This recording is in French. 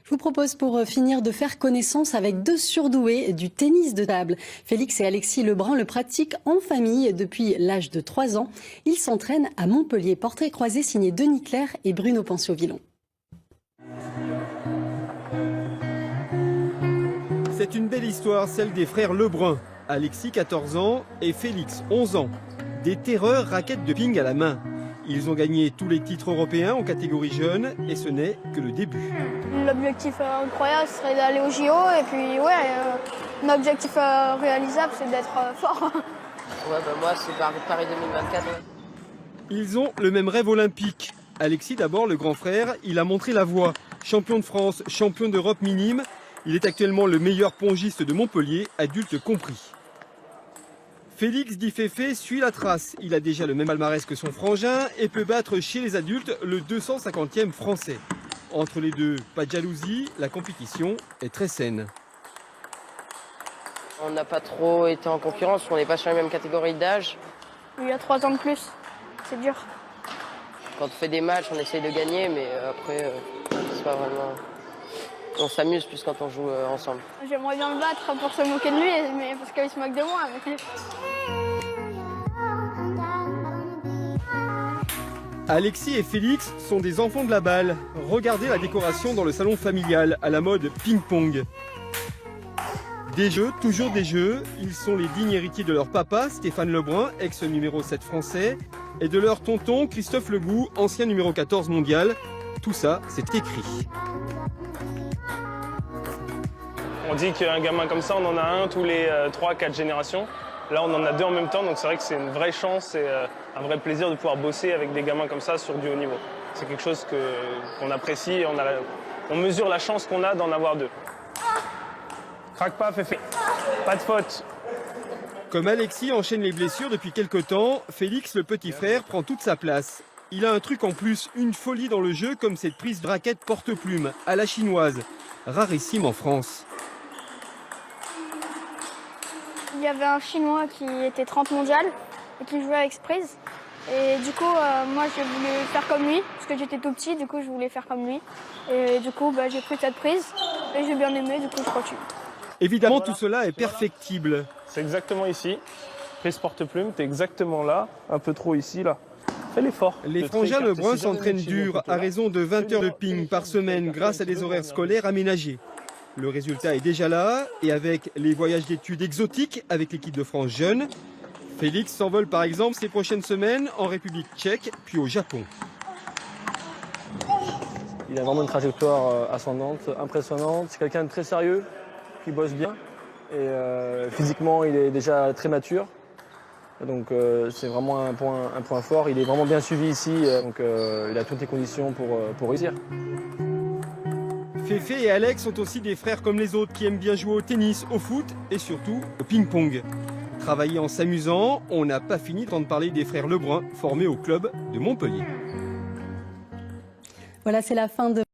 Je vous propose pour finir de faire connaissance avec deux surdoués du tennis de table. Félix et Alexis Lebrun le pratiquent en famille depuis l'âge de 3 ans. Ils s'entraînent à Montpellier. Portrait croisé signé Denis Clerc et Bruno Pensio-Villon. C'est une belle histoire, celle des frères Lebrun. Alexis, 14 ans, et Félix, 11 ans. Des terreurs raquettes de ping à la main. Ils ont gagné tous les titres européens en catégorie jeune et ce n'est que le début. L'objectif incroyable serait d'aller au JO et puis un objectif réalisable c'est d'être fort. Moi c'est Paris 2024. Ils ont le même rêve olympique. Alexis d'abord, le grand frère, il a montré la voie. Champion de France, champion d'Europe minime. Il est actuellement le meilleur pongiste de Montpellier, adulte compris. Félix dit Féfé suit la trace. Il a déjà le même palmarès que son frangin et peut battre chez les adultes le 250e français. Entre les deux, pas de jalousie, la compétition est très saine. On n'a pas trop été en concurrence, on n'est pas sur les mêmes catégories d'âge. Il y a 3 ans de plus, c'est dur. Quand on fait des matchs, on essaye de gagner, mais après, c'est pas vraiment... On s'amuse plus quand on joue ensemble. J'aimerais bien le battre pour se moquer de lui, mais parce qu'il se moque de moi. Alexis et Félix sont des enfants de la balle. Regardez la décoration dans le salon familial, à la mode ping-pong. Des jeux, toujours des jeux. Ils sont les dignes héritiers de leur papa, Stéphane Lebrun, ex-numéro 7 français, et de leur tonton, Christophe Legout, ancien numéro 14 mondial. Tout ça, c'est écrit. On dit qu'un gamin comme ça, on en a un tous les 3-4 générations. Là, on en a 2 en même temps, donc c'est vrai que c'est une vraie chance et un vrai plaisir de pouvoir bosser avec des gamins comme ça sur du haut niveau. C'est quelque chose qu'on apprécie et on mesure la chance qu'on a d'en avoir 2. Craque pas, Féfé. Pas de faute. Comme Alexis enchaîne les blessures depuis quelque temps, Félix, le petit frère, prend toute sa place. Il a un truc en plus, une folie dans le jeu comme cette prise de raquette porte-plume à la chinoise, rarissime en France. Il y avait un Chinois qui était 30 mondial et qui jouait avec Sprise. Et du coup, moi, j'ai voulu faire comme lui, parce que j'étais tout petit, du coup, je voulais faire comme lui. Et du coup, j'ai pris cette prise et j'ai bien aimé, du coup, je continue. Évidemment, tout cela est perfectible. C'est exactement ici. Prise porte-plume, t'es exactement là, un peu trop ici, là. Fais l'effort. Les frangins Lebrun s'entraînent dur à raison de 20 heures de ping par semaine grâce à des horaires scolaires aménagés. Le résultat est déjà là et avec les voyages d'études exotiques avec l'équipe de France jeune, Félix s'envole par exemple ces prochaines semaines en République tchèque puis au Japon. Il a vraiment une trajectoire ascendante, impressionnante. C'est quelqu'un de très sérieux, qui bosse bien et physiquement il est déjà très mature. Donc c'est vraiment un point fort. Il est vraiment bien suivi ici, donc il a toutes les conditions pour réussir. Féfé et Alex sont aussi des frères comme les autres qui aiment bien jouer au tennis, au foot et surtout au ping-pong. Travailler en s'amusant, on n'a pas fini d'entendre parler des frères Lebrun formés au club de Montpellier. Voilà, c'est la fin de